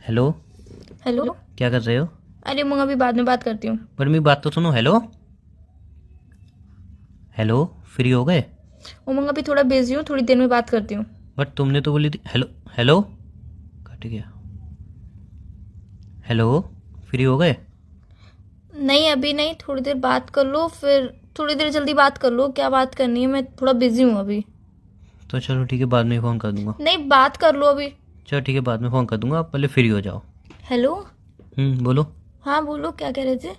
Hello. Hello. क्या कर रहे हो? अरे मैं अभी बाद में बात करती हूँ। पर मेरी बात तो सुनो। Hello hello. फ्री हो गए? उमंग अभी थोड़ा बिजी हूँ, थोड़ी देर में बात करती हूँ। बट तुमने तो बोली थी। Hello hello. कट गया। हेलो। फ्री हो गए? नहीं अभी नहीं, थोड़ी देर बात कर लो, फिर थोड़ी देर जल्दी बात कर लो। क्या बात करनी है? मैं थोड़ा बिजी हूँ अभी। तो चलो ठीक है, बाद में फ़ोन कर दूंगा। नहीं बात कर लो अभी। चलो ठीक है, बाद में फ़ोन कर दूंगा, आप पहले फ्री हो जाओ। हेलो। बोलो। हाँ बोलो, क्या कह रहे थे?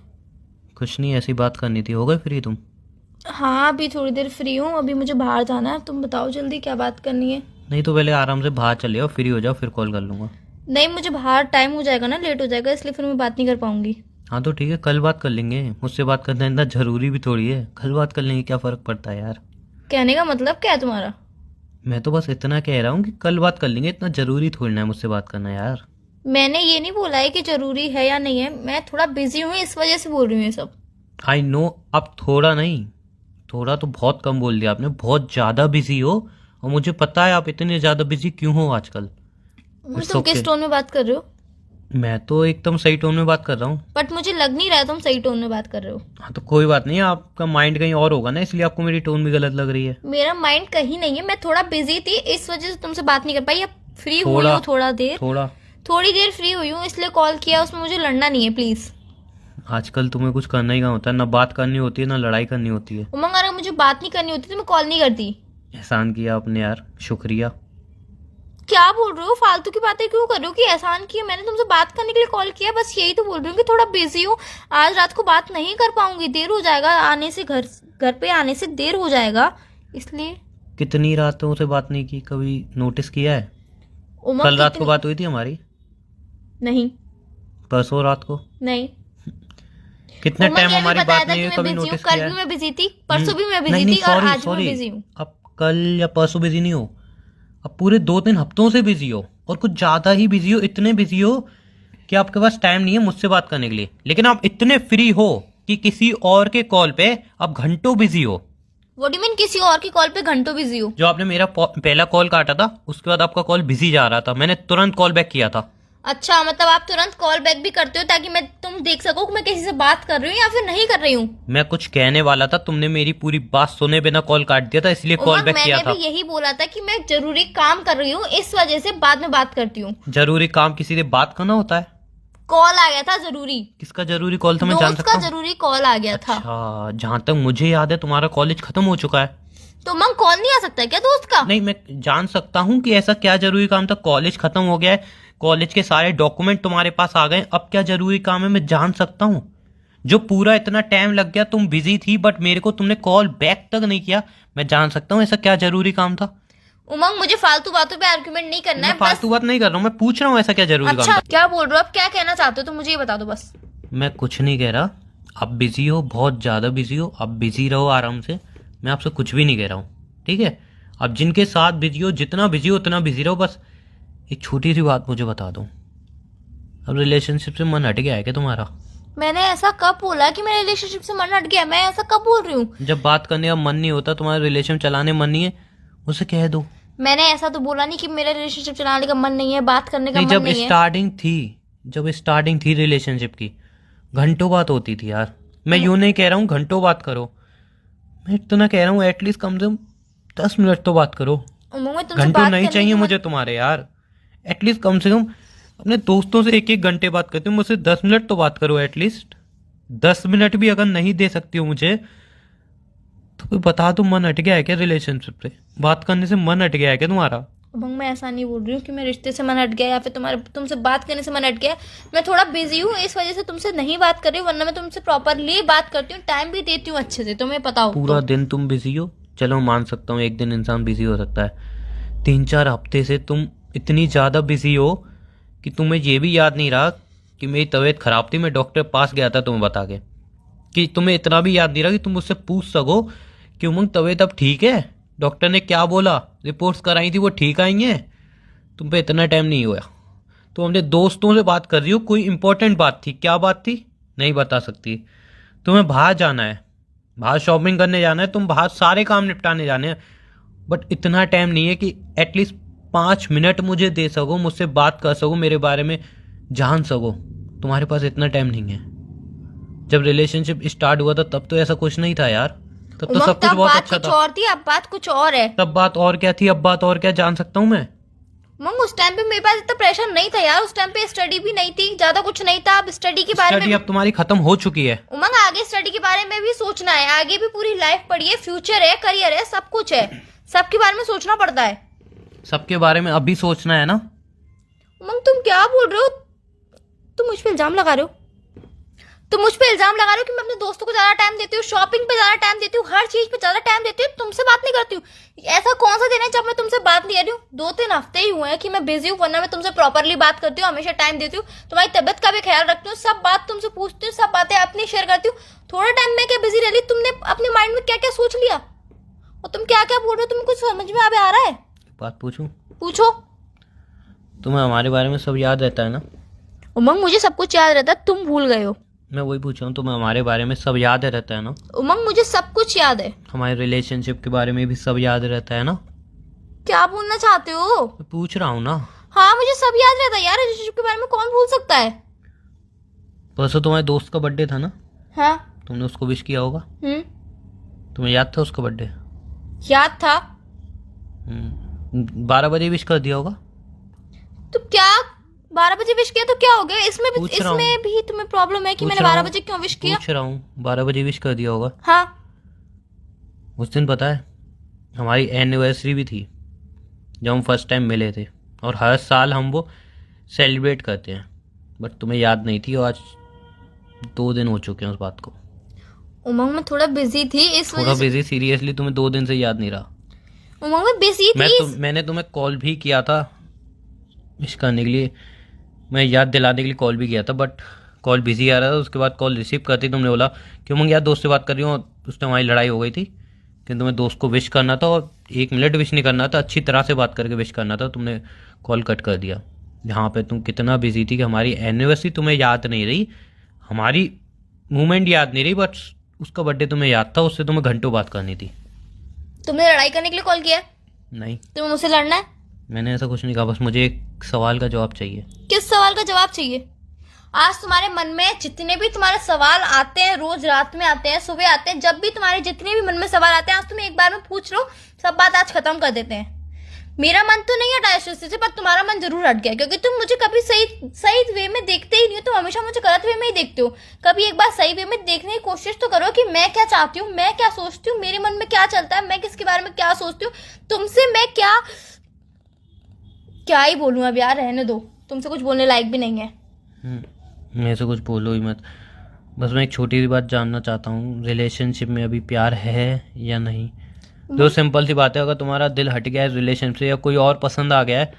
कुछ नहीं, ऐसी बात करनी थी। हो गए फ्री तुम? हाँ अभी थोड़ी देर फ्री हूँ, अभी मुझे बाहर जाना है। तुम बताओ जल्दी क्या बात करनी है। नहीं तो पहले आराम से बाहर चले जाओ, फ्री हो जाओ, फिर कॉल कर लूँगा। नहीं मुझे बाहर टाइम हो जाएगा ना, लेट हो जाएगा, इसलिए फिर मैं बात नहीं कर पाऊंगी। हाँ तो ठीक है, कल बात कर लेंगे। मुझसे बात करना इतना ज़रूरी भी थोड़ी है। कल बात कर लेंगे, क्या फ़र्क पड़ता है यार। कहने का मतलब क्या है तुम्हारा? मैं तो बस इतना कह रहा हूँ कि कल बात कर लेंगे, इतना ज़रूरी थोड़ी ना है मुझसे बात करना यार। मैंने ये नहीं बोला है कि जरूरी है या नहीं है, मैं थोड़ा बिजी हूँ इस वजह से बोल रही हूँ ये सब। I know. अब थोड़ा नहीं, थोड़ा तो बहुत कम बोल दिया आपने। बहुत ज़्यादा बिजी हो, और मुझे पता है आप इतने ज़्यादा बिजी क्यों हो आजकल। इट्स तुम किस ओके। टोन में बात कर रहे हो? मैं तो एकदम सही टोन में बात कर रहा हूँ। बट मुझे लग नहीं रहा है तुम सही टोन में बात कर रहे हो। हाँ तो कोई बात नहीं, आपका माइंड कहीं और होगा ना, इसलिए आपको मेरी टोन भी गलत लग रही है। मेरा माइंड कहीं नहीं है, मैं थोड़ा बिजी थी इस वजह से तुमसे बात नहीं कर पाई। अब फ्री हुई थोड़ा हूँ थोड़ा देर, थोड़ा। थोड़ी देर फ्री हुई हूँ इसलिए कॉल किया। उसमें मुझे लड़ना नहीं है प्लीज। आजकल तुम्हें कुछ करना ही कहाँ होता है, ना बात करनी होती है ना लड़ाई करनी होती है। उमंग अगर मुझे बात नहीं करनी होती तो मैं कॉल नहीं करती। एहसान किया आपने यार, शुक्रिया। क्या बोल रहे हो? फालतू की बातें क्यों कर रहे हो कि एहसान किया? मैंने तुमसे बात करने के लिए कॉल किया, बस यही तो बोल रही हूँ कि थोड़ा बिजी हूँ। आज रात को बात नहीं कर पाऊंगी, देर हो जाएगा आने से, घर घर पे आने से देर हो जाएगा इसलिए। कितनी रातों से बात नहीं की, कभी नोटिस किया है? उमंग कल रात को कितनी? बात हुई थी हमारी? नहीं। परसों रात को? नहीं। कितने उमंग टाइम ये भी हमारी बताया बात था नहीं कि हुई, मैं कभी बिजी हूँ, नोटिस कल किया भी है? मैं बिजी थी, परसों भी मैं बिजी नहीं नहीं, थी और सॉरी आज भी मैं सॉरी। बिजी हूँ। अब कल या परसों बिजी नहीं हो, अब पूरे 2-3 हफ्तों से बिजी हो, और कुछ ज़्यादा ही बिजी हो। इतने बिजी हो कि आपके पास टाइम नहीं है मुझसे बात करने के लिए, लेकिन आप इतने फ्री हो कि किसी और के कॉल पे आप घंटों बिजी हो। व्हाट डू मीन किसी और की कॉल पे घंटों बिजी हो? जो आपने मेरा पहला कॉल काटा था, उसके बाद आपका कॉल बिजी जा रहा था, मैंने तुरंत कॉल बैक किया था। अच्छा मतलब आप तुरंत कॉल बैक भी करते हो ताकि मैं तुम देख सको कि मैं किसी से बात कर रही हूँ या फिर नहीं कर रही हूँ? मैं कुछ कहने वाला था, तुमने मेरी पूरी बात सुने बिना कॉल काट दिया था, इसलिए कॉल उमंग बैक किया मैंने भी था। यही बोला था कि मैं जरूरी काम कर रही हूँ, इस वजह से बाद में बात करती हूँ। जरूरी काम किसी से बात करना होता है? कॉल आ गया था जरूरी। किसका जरूरी कॉल था, मैं जान दोस्त का सकता हूँ? जरूरी कॉल आ गया था। अच्छा, जहां तक मुझे याद है तुम्हारा कॉलेज खत्म हो चुका है। तो उमंग कॉल नहीं आ सकता है क्या दोस्त का? नहीं, मैं जान सकता हूँ कि ऐसा क्या जरूरी काम था। कॉलेज खत्म हो गया है, कॉलेज के सारे डॉक्यूमेंट तुम्हारे पास आ गए, अब क्या जरूरी काम है मैं जान सकता हूँ। जो पूरा इतना टाइम लग गया, तुम बिजी थी बट मेरे को तुमने कॉल बैक तक नहीं किया, मैं जान सकता हूँ ऐसा क्या जरूरी काम था। उमंग मुझे फालतू बातों पे आर्गुमेंट नहीं करना मैं है बस। फालतू बात नहीं कर रहा हूँ, मैं पूछ रहा हूँ ऐसा क्या जरूरी काम अच्छा था। क्या बोल रहे हो? अब क्या कहना चाहते हो तो मुझे ये बता दो बस। मैं कुछ नहीं कह रहा। आप बिजी हो, बहुत ज़्यादा बिजी हो, आप बिजी रहो आराम से। मैं आपसे कुछ भी नहीं कह रहा हूँ, ठीक है? अब जिनके साथ बिजी हो, जितना बिजी हो उतना बिजी रहो। बस एक छोटी सी बात मुझे बता दो, अब रिलेशनशिप से मन हट गया है क्या तुम्हारा? मैंने ऐसा कब बोला कि मेरे रिलेशनशिप से मन हट गया? मैं ऐसा कब बोल रही हूँ? जब बात करने का मन नहीं होता, तुम्हारा रिलेशन चलाने मन नहीं है, उसे कह दो। मैंने ऐसा तो बोला नहीं कि मेरा रिलेशनशिप चलाने का मन नहीं है, बात करने का नहीं, मन जब नहीं है। स्टार्टिंग थी, जब स्टार्टिंग थी रिलेशनशिप की, घंटों बात होती थी यार। मैं यूं नहीं कह रहा हूँ घंटों बात करो, मैं इतना कह रहा हूँ एटलीस्ट कम से कम 10 मिनट तो बात करो। उमंग में तुमसे घंटों बात नहीं करने चाहिए की मुझे तुम्हारे यार। एटलीस्ट कम से कम अपने दोस्तों से 1-1 घंटे बात करते हो, मुझसे 10 मिनट तो बात करो एटलीस्ट। 10 मिनट भी अगर नहीं दे सकती हो मुझे, तो कोई बता दो, मन हट गया है क्या रिलेशनशिप से? बात करने से मन हट गया है क्या तुम्हारा? उमंग मैं ऐसा नहीं बोल रही हूँ कि मैं रिश्ते से मन हट गया या फिर तुम्हारे तुमसे बात करने से मन हट गया। मैं थोड़ा बिजी हूँ इस वजह से तुमसे नहीं बात कर रही हूँ, वरना मैं तुमसे प्रॉपरली बात करती हूँ, टाइम भी देती हूँ अच्छे से, तुम्हें पता हो पूरा तो। दिन तुम बिजी हो, चलो मान सकता हूँ, एक दिन इंसान बिजी हो सकता है। 3-4 हफ्ते से तुम इतनी ज़्यादा बिजी हो कि तुम्हें ये भी याद नहीं रहा कि मेरी तबीयत खराब थी, मैं डॉक्टर के पास गया था तुम्हें बता के। कि तुम्हें इतना भी याद नहीं रहा कि तुम मुझसे पूछ सको कि उमंग तबीयत अब ठीक है, डॉक्टर ने क्या बोला, रिपोर्ट्स कराई थी वो ठीक आई हैं। तुम पे इतना टाइम नहीं हुआ। तो हमने दोस्तों से बात कर रही हो, कोई इंपॉर्टेंट बात थी, क्या बात थी नहीं बता सकती? तुम्हें बाहर जाना है, बाहर शॉपिंग करने जाना है, तुम बाहर सारे काम निपटाने जाने हैं, बट इतना टाइम नहीं है कि एटलीस्ट 5 मिनट मुझे दे सको, मुझसे बात कर सको मेरे बारे में, जान सको। तुम्हारे पास इतना टाइम नहीं है। जब रिलेशनशिप स्टार्ट हुआ था तब तो ऐसा कुछ नहीं था यार, तब तो सब कुछ बहुत अच्छा कुछ था। और थी, अब बात कुछ और है। तब बात और क्या थी, अब बात और क्या, जान सकता हूँ मैं? उमंग उस टाइम पे मेरे पास इतना प्रेशर नहीं था यार, उस टाइम पे स्टडी भी नहीं थी, ज्यादा कुछ नहीं था। अब स्टडी के बारे स्टडी में अब तुम्हारी खत्म हो चुकी है। उमंग आगे स्टडी के बारे में भी सोचना है, आगे भी पूरी लाइफ पड़ी है, फ्यूचर है, करियर है, सब कुछ है, सबके बारे में सोचना पड़ता है। सबके बारे में अभी सोचना है ना? उमंग तुम क्या बोल रहे हो? तुम मुझ पे इल्जाम लगा रहे हो, तुम मुझ पे इल्जाम लगा रहे हो कि मैं अपने दोस्तों को ज्यादा टाइम देती हूँ, शॉपिंग पे ज्यादा टाइम देती हूँ, हर चीज पे ज्यादा टाइम देती हूँ, तुमसे बात नहीं करती हूँ। ऐसा कौन सा दिन है जब मैं तुमसे बात नहीं कर रही हूँ? 2-3 हफ्ते ही हुए हैं कि मैं बिजी हूँ, वरना मैं तुमसे प्रॉपरली बात करती हूँ, हमेशा टाइम देती हूँ, तुम्हारी तबियत का भी ख्याल रखती हूँ, सब बात तुमसे पूछती हूँ, सब बातें अपनी शेयर करती हूँ। थोड़ा टाइम में क्या बिजी रह रही? तुमने अपने माइंड में क्या क्या सोच लिया और तुम क्या क्या बोल रहे हो? तुम्हें कुछ समझ में आ रहा है? बात पूछूं? पूछो। तुम्हें हमारे बारे में सब याद रहता है ना? उमंग मुझे सब कुछ याद रहता है, तुम भूल गए हो। मैं वही पूछ रहा हूँ, तुम्हें हमारे बारे में सब याद रहता है ना? उमंग मुझे सब कुछ याद है। हमारे रिलेशनशिप के बारे में भी सब याद रहता है ना? क्या बोलना चाहते हो? मैं पूछ रहा हूँ ना। हाँ मुझे सब याद रहता है यार, रिलेशनशिप के बारे में कौन भूल सकता है? परसों तुम्हारे दोस्त का बर्थडे था ना? हाँ। तुमने उसको विश किया होगा। तुम्हें याद था उसका बर्थडे? याद था। 12 बजे विश कर दिया होगा। तो क्या 12 बजे विश किया तो क्या हो गया? इसमें पूछ रहा हूँ। इसमें भी तुम्हें प्रॉब्लम है कि पूछ मैंने रहा 12 हूँ। बजे क्यों विश किया? पूछ रहा हूँ, 12 बजे विश कर दिया होगा। हाँ। उस दिन पता है हमारी एनिवर्सरी भी थी जब हम फर्स्ट टाइम मिले थे, और हर साल हम वो सेलिब्रेट करते हैं, बट तुम्हें याद नहीं थी, और आज 2 दिन हो चुके हैं उस बात को। उमंग में थोड़ा बिजी थी इस थोड़ा वजह से। बिजी? सीरियसली तुम्हें 2 दिन से याद नहीं रहा? उमंग में बिजी थी। मैंने तुम्हें कॉल भी किया था विश करने के लिए, मैं याद दिलाने के लिए कॉल भी किया था, बट कॉल बिजी आ रहा था। उसके बाद कॉल रिसीव करती तुमने बोला कि उमंग यार दोस्त से बात कर रही हूँ, और उसने हमारी लड़ाई हो गई थी कि तुम्हें दोस्त को विश करना था, और 1 मिनट विश नहीं करना था, अच्छी तरह से बात करके विश करना था। तुमने कॉल कट कर दिया। जहाँ पे तुम कितना बिजी थी कि हमारी एनिवर्सरी तुम्हें याद नहीं रही, हमारी मूवमेंट याद नहीं रही, बट उसका बर्थडे तुम्हें याद था, उससे तुम्हें घंटों बात करनी थी। तुमने लड़ाई करने के लिए कॉल किया है? नहीं, तुम्हें मुझसे लड़ना है? मैंने ऐसा कुछ नहीं कहा, बस मुझे एक सवाल का जवाब चाहिए। किस सवाल का जवाब चाहिए? आज तुम्हारे मन में जितने भी तुम्हारे सवाल आते हैं, रोज रात में आते हैं, सुबह आते हैं, जब भी तुम्हारे जितने भी मन में सवाल आते हैं, आज तुम एक बार में पूछ लो, सब बात आज खत्म कर देते हैं। मेरा मन तो नहीं हटा इस चीज से, पर तुम्हारा मन जरूर हट गया, क्योंकि तुम मुझे कभी सही वे में देखते ही नहीं हो, तुम हमेशा मुझे गलत वे में ही देखते हो। कभी एक बार सही वे में देखने की कोशिश तो करो कि मैं क्या चाहती हूँ, मैं क्या सोचती हूँ, मेरे मन में क्या चलता है, मैं किसके बारे में क्या सोचती हूँ, तुमसे मैं क्या ही बोलूं अब यार, रहने दो, तुमसे कुछ बोलने लायक भी नहीं है। मेरे से कुछ बोलो ही मत। बस मैं एक छोटी सी बात जानना चाहता हूँ, रिलेशनशिप में अभी प्यार है या नहीं? जो सिंपल सी बात है, अगर तुम्हारा दिल हट गया है रिलेशनशिप से या कोई और पसंद आ गया है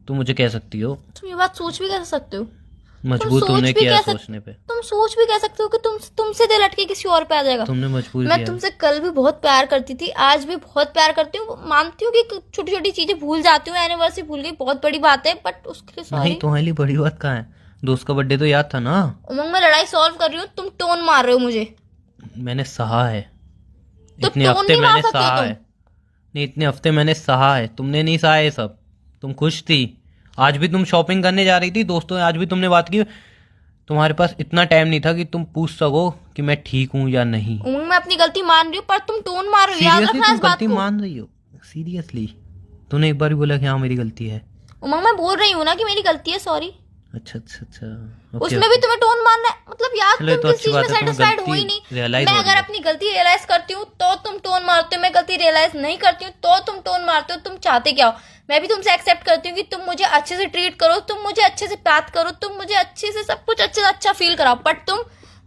तो मुझे कह सकती हो। तुम ये बात सोच भी कैसे सकते हो? मजबूर तुमने किया है सोचने पे। तुम सोच भी कह सकते हो कि तुमसे दिल हट के किसी और पे आ जाएगा। तुमने मजबूर मैं किया। तुमसे कल भी बहुत प्यार करती थी, आज भी बहुत प्यार करती हूँ, मानती हूँ कि छोटी छोटी चीजें भूल जाती हूँ, एनिवर्सरी भूल गई, बहुत बड़ी बात है, बट उसके लिए सॉरी। नहीं, तुम्हारे लिए बड़ी बात कहाँ है? दोस्त का बर्थडे तो याद था ना? उमंग मैं लड़ाई सॉल्व कर रही हूँ, तुम टोन मार रहे हो मुझे। मैंने सहा है, तो इतने टोन हफ्ते नहीं मार मैंने सकते हो सहा तुम। है। नहीं, इतने हफ्ते मैंने सहा है, तुमने नहीं सहा है सब। तुम खुश थी, आज भी तुम शॉपिंग करने जा रही थी दोस्तों, आज भी तुमने बात की। तुम्हारे पास इतना टाइम नहीं था कि तुम पूछ सको कि मैं ठीक हूँ या नहीं। उमंग मैं अपनी गलती मान रही हूँ, पर तुम टोन मार रहे हो, याद सीरियसली रखना तुम इस बात गलती को। मान रही हो? सीरियसली तूने एक बार भी बोला कि हाँ मेरी गलती है? उमंग मैं बोल रही हूँ ना कि मेरी गलती है, सॉरी। अच्छा अच्छा अच्छा, उसमें भी तुम्हें टोन मारना है, मतलब यार चलो, तुम तो किस चीज में सेटिस्फाइड हो ही नहीं। मैं अगर अपनी गलती रियलाइज करती हूँ तो तुम टोन मारते हो, मैं गलती रियलाइज नहीं करती हूँ तो तुम टोन मारते हो। तुम चाहते क्या हो? मैं भी तुमसे एक्सेप्ट करती हूँ कि तुम मुझे अच्छे से ट्रीट करो, तुम मुझे अच्छे से बात करो, तुम मुझे अच्छे से सब कुछ अच्छे से अच्छा फील कराओ, बट तुम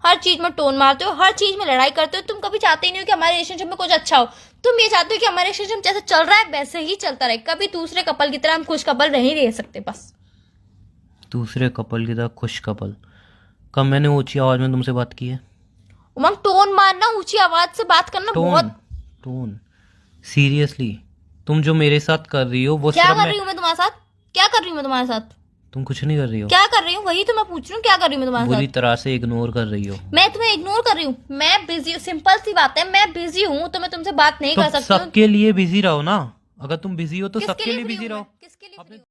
हर चीज में टोन मारते हो, हर चीज में लड़ाई करते हो। तुम कभी चाहते ही नहीं हो कि हमारे रिलेशनशिप में कुछ अच्छा हो। तुम ये चाहते हो कि हमारे रिलेशनशिप जैसे चल रहा है वैसे ही चलता रहे, कभी दूसरे कपल की तरह हम खुश कपल नहीं रह सकते। बस दूसरे कपल की तरह खुश कपल? कब मैंने ऊंची आवाज में तुमसे बात की है? उमंग टोन मारना, ऊंची आवाज से बात करना बहुत। टोन सीरियसली तुम जो मेरे साथ कर रही हो वो क्या सिर्फ कर रही हूँ मैं तुम्हारे साथ? क्या कर रही हूँ मैं तुम्हारे साथ? तुम कुछ नहीं कर रही हो। क्या कर रही हूँ वही तो मैं पूछ रही हूँ, क्या कर रही हूँ मैं तुम्हारे बुरी साथ? तरह से इग्नोर कर रही हो। मैं तुम्हें इग्नोर कर रही हूँ? मैं बिजी हूँ, सिंपल सी बात है, मैं बिजी हूँ तो मैं तुमसे बात नहीं तो कर सकती हूँ। सबके लिए बिजी रहो ना, अगर तुम बिजी हो तो किसके सबके लिए free बिजी हूँ मैं? रहो। किसके लिए free हूँ?